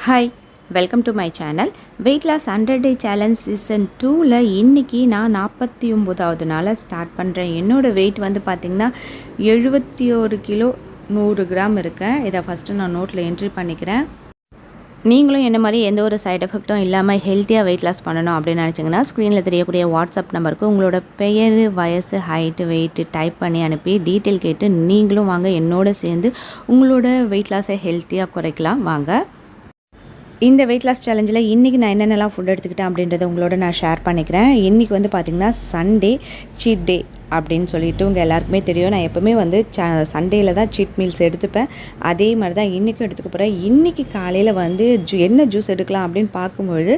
Hi, welcome to my channel. Weight loss 100 day challenge season 2ல் இன்றைக்கி நான் 49வது நாளாக ஸ்டார்ட் பண்ணுறேன். என்னோடய வெயிட் வந்து பார்த்திங்கன்னா 71 கிலோ 100 கிராம் இருக்கேன். இதை ஃபஸ்ட்டு நான் நோட்டில் என்ட்ரி பண்ணிக்கிறேன். நீங்களும் என்ன மாதிரி எந்த ஒரு சைட் எஃபெக்ட்டும் இல்லாமல் ஹெல்த்தியாக வெயிட் லாஸ் பண்ணணும் அப்படின்னு நினச்சிங்கன்னா ஸ்க்ரீனில் தெரியக்கூடிய வாட்ஸ்அப் நம்பருக்கு உங்களோட பெயர், வயசு, ஹைட்டு, வெயிட்டு டைப் பண்ணி அனுப்பி டீட்டெயில் கேட்டு நீங்களும் வாங்க என்னோட சேர்ந்து உங்களோட வெயிட் லாஸை ஹெல்த்தியாக குறைக்கலாம் வாங்க. இந்த வெயிட் லாஸ் சேலஞ்சில் இன்றைக்கி நான் என்னென்னலாம் ஃபுட் எடுத்துக்கிட்டேன் அப்படின்றத உங்களோட நான் ஷேர் பண்ணிக்கிறேன். இன்றைக்கி வந்து பார்த்திங்கன்னா சண்டே சீட் டே அப்படின்னு சொல்லிட்டு உங்கள் எல்லாருக்குமே தெரியும். நான் எப்போவுமே வந்து சண்டேயில் தான் சீட் மீல்ஸ் எடுத்துப்பேன். அதே மாதிரி தான் இன்றைக்கும் எடுத்துக்க போகிறேன். இன்றைக்கி காலையில் வந்து என்ன ஜூஸ் எடுக்கலாம் அப்படின்னு பார்க்கும்பொழுது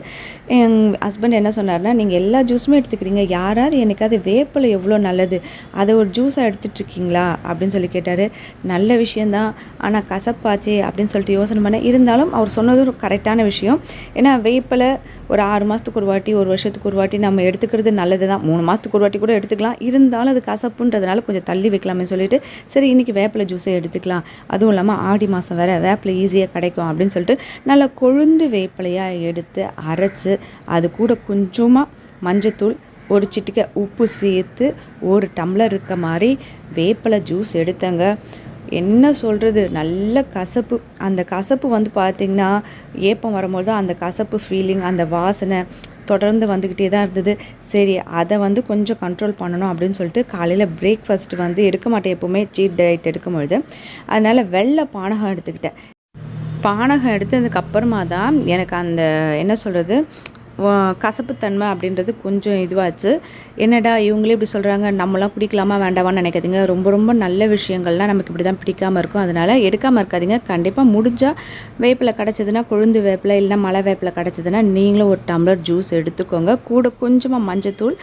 என் ஹஸ்பண்ட் என்ன சொன்னார்னா, நீங்கள் எல்லா ஜூஸுமே எடுத்துக்கிறீங்க, யாராவது எனக்காவது வேப்பிலை எவ்வளோ நல்லது, அதை ஒரு ஜூஸாக எடுத்துகிட்ருக்கீங்களா அப்படின்னு சொல்லி கேட்டார். நல்ல விஷயந்தான், ஆனால் கசப்பாச்சே அப்படின்னு சொல்லிட்டு யோசனை பண்ணேன். இருந்தாலும் அவர் சொன்னதும் கரெக்டான விஷயம். ஏன்னா வேப்பிலை ஒரு 6 மாதத்துக்கு ஒரு வாட்டி, ஒரு வருஷத்துக்கு ஒரு வாட்டி நம்ம எடுத்துக்கிறது நல்லது தான். 3 மாதத்துக்கு ஒரு வாட்டி கூட எடுத்துக்கலாம். இருந்தாலும் அது கசப்புன்றதுனால கொஞ்சம் தள்ளி வைக்கலாமே சொல்லிட்டு சரி இன்றைக்கி வேப்பிலை ஜூஸை எடுத்துக்கலாம். அதுவும் இல்லாமல் ஆடி மாதம் வேறு வேப்பிலை ஈஸியாக கிடைக்கும் அப்படின்னு சொல்லிட்டு நல்லா கொழுந்து வேப்பிலையாக எடுத்து அரைச்சி அது கூட கொஞ்சமாக மஞ்சத்தூள், ஒரு சிட்டிக்கை உப்பு சேர்த்து ஒரு டம்ளர் இருக்க மாதிரி வேப்பிலை ஜூஸ் எடுத்தங்க. என்ன சொல்கிறது, நல்ல கசப்பு. அந்த கசப்பு வந்து பார்த்திங்கன்னா ஏப்பம் வரும்போது தான் அந்த கசப்பு ஃபீலிங், அந்த வாசனை தொடர்ந்து வந்துக்கிட்டே தான் இருந்தது. சரி அதை வந்து கொஞ்சம் கண்ட்ரோல் பண்ணணும் அப்படின்னு சொல்லிட்டு காலையில் பிரேக்ஃபாஸ்ட் வந்து எடுக்க மாட்டேன் எப்போவுமே சீட் டயட் எடுக்கும்பொழுது. அதனால் வெள்ளை பானகம் எடுத்துக்கிட்டேன். பானகம் எடுத்ததுக்கப்புறமா தான் எனக்கு அந்த என்ன சொல்கிறது கசப்புத்தன்மை அப்படின்றது கொஞ்சம் இதுவாச்சு. என்னடா இவங்களே இப்படி சொல்கிறாங்க, நம்மளாம் குடிக்கலாமா வேண்டாமான்னு நினைக்காதீங்க. ரொம்ப ரொம்ப நல்ல விஷயங்கள்லாம் நமக்கு இப்படி தான் பிடிக்காமல் இருக்கும். அதனால் எடுக்காமல் இருக்காதீங்க. கண்டிப்பாக முடிஞ்சால் வேப்பிலை கிடச்சிதுன்னா, கொழுந்து வேப்பிலை இல்லைன்னா மலை வேப்பிலை கிடச்சிதுன்னா நீங்களும் ஒரு டம்ளர் ஜூஸ் எடுத்துக்கோங்க. கூட கொஞ்சமாக மஞ்சத்தூள்,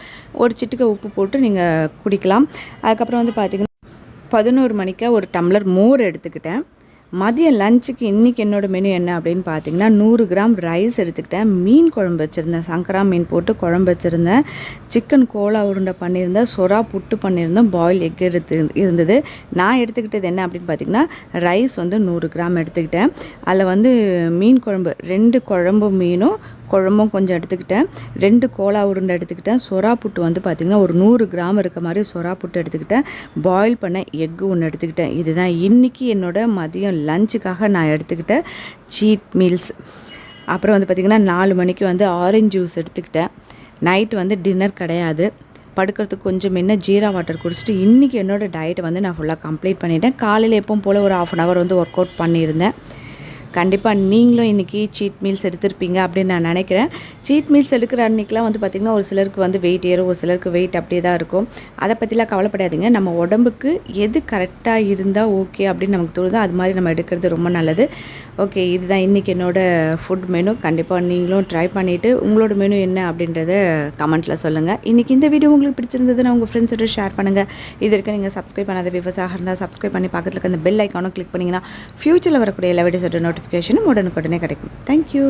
ஒரு சிட்டிக்கை உப்பு போட்டு நீங்கள் குடிக்கலாம். அதுக்கப்புறம் வந்து பார்த்திங்கன்னா 11 மணிக்கு ஒரு டம்ளர் மோர் எடுத்துக்கிட்டேன். மதியம் லஞ்சுக்கு இன்றைக்கி என்னோடய மெனு என்ன அப்படின்னு பார்த்தீங்கன்னா 100 கிராம் ரைஸ் எடுத்துக்கிட்டேன். மீன் குழம்பு வச்சுருந்தேன், சங்கரா மீன் போட்டு குழம்பு வச்சுருந்தேன். சிக்கன் கோலா உருண்டை பண்ணியிருந்தேன், சொரா புட்டு பண்ணியிருந்தேன், பாயில் எக் இருந்தது. நான் எடுத்துக்கிட்டது என்ன அப்படின்னு பார்த்திங்கன்னா ரைஸ் வந்து 100 கிராம் எடுத்துக்கிட்டேன். அதில் வந்து மீன் குழம்பு 2 குழம்பு மீனும் குழம்பும் கொஞ்சம் எடுத்துக்கிட்டேன். 2 கோலா உருண்டை எடுத்துக்கிட்டேன். சொரா புட்டு வந்து பார்த்திங்கன்னா ஒரு 100 கிராம் இருக்க மாதிரி சொரா புட்டு எடுத்துக்கிட்டேன். பாயில் பண்ண எக்கு ஒன்று எடுத்துக்கிட்டேன். இதுதான் இன்றைக்கி என்னோடய மதியம் லஞ்சுக்காக நான் எடுத்துக்கிட்டேன் சீட் மீல்ஸ். அப்புறம் வந்து பார்த்திங்கன்னா 4 மணிக்கு வந்து ஆரஞ்சு ஜூஸ் எடுத்துக்கிட்டேன். நைட்டு வந்து டின்னர் கிடையாது. படுக்கிறதுக்கு கொஞ்சம் என்ன ஜீரா வாட்டர் குடிச்சிட்டு இன்றைக்கி என்னோடய டயட்டை வந்து நான் ஃபுல்லாக கம்ப்ளீட் பண்ணிட்டேன். காலையில் எப்பவும் போல் ஒரு 1/2 hour வந்து ஒர்க் அவுட் பண்ணியிருந்தேன். கண்டிப்பாக நீங்களும் இன்றைக்கி சீட் மீல்ஸ் எடுத்திருப்பீங்க அப்படின்னு நான் நினைக்கிறேன். சீட் மீல்ஸ் எடுக்கிற அன்றைக்கெலாம் வந்து பார்த்திங்கன்னா ஒரு சிலருக்கு வந்து வெயிட் ஏறும், ஒரு சிலருக்கு வெயிட் அப்படியே தான் இருக்கும். அதை பற்றிலாம் கவலைப்படாதீங்க. நம்ம உடம்புக்கு எது கரெக்டாக இருந்தால் ஓகே அப்படின்னு நமக்கு தோணுதோ அது மாதிரி நம்ம எடுக்கிறது ரொம்ப நல்லது. ஓகே, இதுதான் இன்றைக்கி என்னோடய ஃபுட் மெனு. கண்டிப்பாக நீங்களும் ட்ரை பண்ணிவிட்டு உங்களோட மெனு என்ன அப்படின்றத கமெண்ட்டில் சொல்லுங்கள். இன்றைக்கி இந்த வீடியோ உங்களுக்கு பிடிச்சிருந்ததுன்னா உங்கள் ஃப்ரெண்ட்ஸோட ஷேர் பண்ணுங்கள். இது வரைக்கும் நீங்கள் சப்ஸ்கிரைப் பண்ணாத விவசாயம் இருந்தால் சப்ஸ்கிரைப் பண்ணி பக்கத்தில் இருக்க அந்த பெல் ஐக்கானும் கிளிக் பண்ணிங்கன்னா ஃப்யூச்சரில் வரக்கூடிய எல்லா வீடியோஸோட நோட்டிஃபிகேஷனும் உடனுக்குடனே கிடைக்கும். தேங்க்யூ.